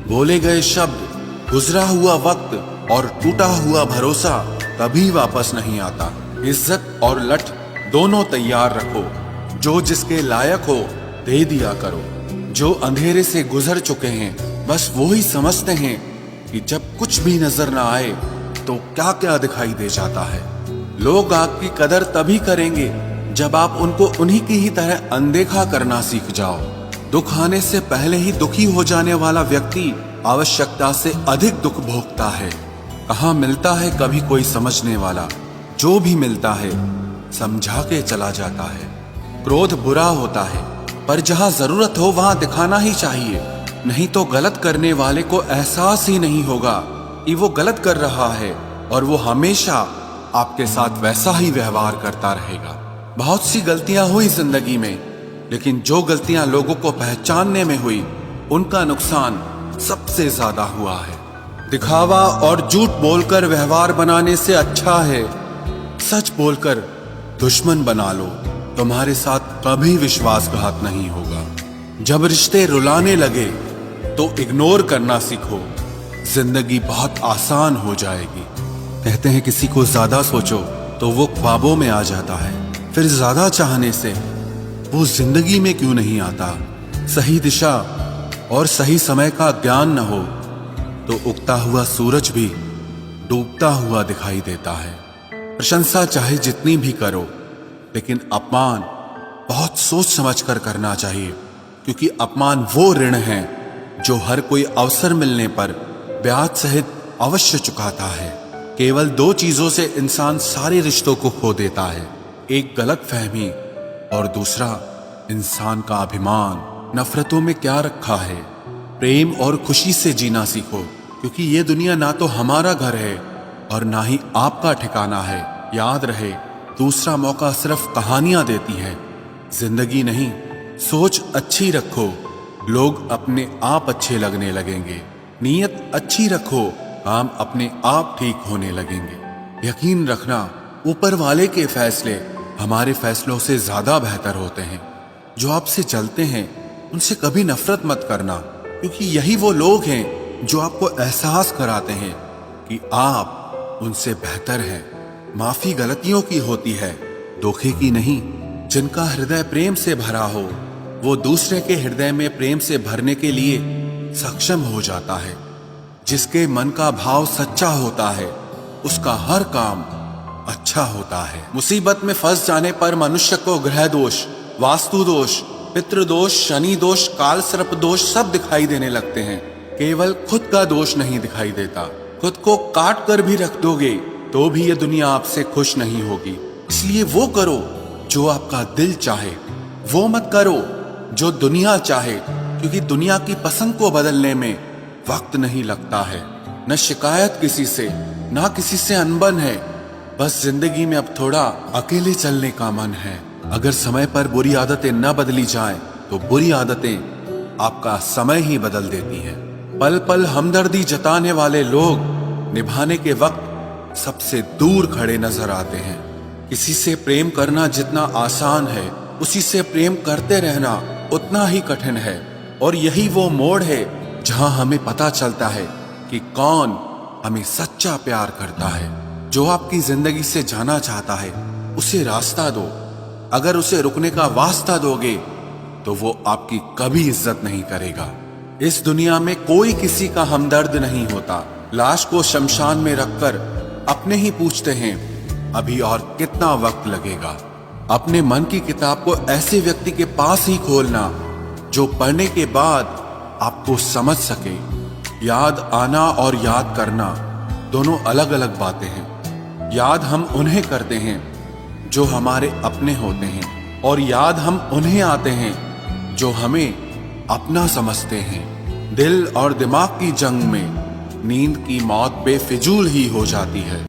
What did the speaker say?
बोले गए शब्द, गुजरा हुआ वक्त और टूटा हुआ भरोसा कभी वापस नहीं आता। इज्जत और लठ दोनों तैयार रखो, जो जिसके लायक हो दे दिया करो। जो अंधेरे से गुजर चुके हैं बस वो ही समझते हैं कि जब कुछ भी नजर ना आए तो क्या क्या दिखाई दे जाता है। लोग आपकी कदर तभी करेंगे जब आप उनको उन्हीं की ही तरह अनदेखा करना सीख जाओ। दुख आने से पहले ही दुखी हो जाने वाला व्यक्ति आवश्यकता से अधिक दुख भोगता है। कहाँ मिलता है कभी कोई समझने वाला, जो भी मिलता है समझा के चला जाता है। क्रोध बुरा होता है पर जहाँ जरूरत हो वहां दिखाना ही चाहिए, नहीं तो गलत करने वाले को एहसास ही नहीं होगा कि वो गलत कर रहा है और वो हमेशा आपके साथ वैसा ही व्यवहार करता रहेगा। बहुत सी गलतियां हुई जिंदगी में, लेकिन जो गलतियां लोगों को पहचानने में हुई उनका नुकसान सबसे ज्यादा हुआ है। दिखावा और झूठ बोलकर व्यवहार बनाने से अच्छा है सच बोलकर दुश्मन बना लो, तुम्हारे साथ कभी विश्वासघात नहीं होगा। जब रिश्ते रुलाने लगे तो इग्नोर करना सीखो, जिंदगी बहुत आसान हो जाएगी। कहते हैं किसी को ज्यादा सोचो तो वो ख्वाबों में आ जाता है, फिर ज्यादा चाहने से वो जिंदगी में क्यों नहीं आता। सही दिशा और सही समय का ज्ञान न हो तो उगता हुआ सूरज भी डूबता हुआ दिखाई देता है। प्रशंसा चाहे जितनी भी करो, लेकिन अपमान बहुत सोच समझ कर करना चाहिए, क्योंकि अपमान वो ऋण है जो हर कोई अवसर मिलने पर ब्याज सहित अवश्य चुकाता है। केवल दो चीजों से इंसान सारे रिश्तों को खो देता है, एक गलतफहमी और दूसरा इंसान का अभिमान। नफरतों में क्या रखा है, प्रेम और खुशी से जीना सीखो, क्योंकि ये दुनिया ना तो हमारा घर है और ना ही आपका ठिकाना है। याद रहे, दूसरा मौका सिर्फ कहानियां देती है, जिंदगी नहीं। सोच अच्छी रखो, लोग अपने आप अच्छे लगने लगेंगे। नीयत अच्छी रखो, काम अपने आप ठीक होने लगेंगे। यकीन रखना, ऊपर वाले के फैसले हमारे फैसलों से ज्यादा बेहतर होते हैं। जो आपसे चलते हैं उनसे कभी नफरत मत करना, क्योंकि यही वो लोग हैं जो आपको एहसास कराते हैं कि आप उनसे बेहतर हैं। माफी गलतियों की होती है, धोखे की नहीं। जिनका हृदय प्रेम से भरा हो वो दूसरे के हृदय में प्रेम से भरने के लिए सक्षम हो जाता है। जिसके मन का भाव सच्चा होता है उसका हर काम अच्छा होता है। मुसीबत में फंस जाने पर मनुष्य को ग्रह दोष, वास्तु दोष, पितृदोष, शनि दोष, काल सर्प दोष सब दिखाई देने लगते हैं। केवल खुद का दोष नहीं दिखाई देता। खुद को काट कर भी रख दोगे तो भी ये दुनिया आपसे खुश नहीं होगी। इसलिए वो करो जो आपका दिल चाहे, वो मत करो जो दुनिया चाहे, क्योंकि दुनिया की पसंद को बदलने में वक्त नहीं लगता है। न शिकायत किसी से, ना किसी से अनबन है, बस जिंदगी में अब थोड़ा अकेले चलने का मन है। अगर समय पर बुरी आदतें न बदली जाएं, तो बुरी आदतें आपका समय ही बदल देती हैं। पल पल हमदर्दी जताने वाले लोग निभाने के वक्त सबसे दूर खड़े नजर आते हैं। किसी से प्रेम करना जितना आसान है, उसी से प्रेम करते रहना उतना ही कठिन है। और यही वो मोड़ है जहां हमें पता चलता है कि कौन हमें सच्चा प्यार करता है। जो आपकी जिंदगी से जाना चाहता है उसे रास्ता दो। अगर उसे रुकने का वास्ता दोगे तो वो आपकी कभी इज्जत नहीं करेगा। इस दुनिया में कोई किसी का हमदर्द नहीं होता। लाश को शमशान में रखकर अपने ही पूछते हैं अभी और कितना वक्त लगेगा। अपने मन की किताब को ऐसे व्यक्ति के पास ही खोलना जो पढ़ने के बाद आपको समझ सके। याद आना और याद करना दोनों अलग अलग बातें हैं। याद हम उन्हें करते हैं जो हमारे अपने होते हैं, और याद हम उन्हें आते हैं जो हमें अपना समझते हैं। दिल और दिमाग की जंग में नींद की मौत बेफिजूल ही हो जाती है।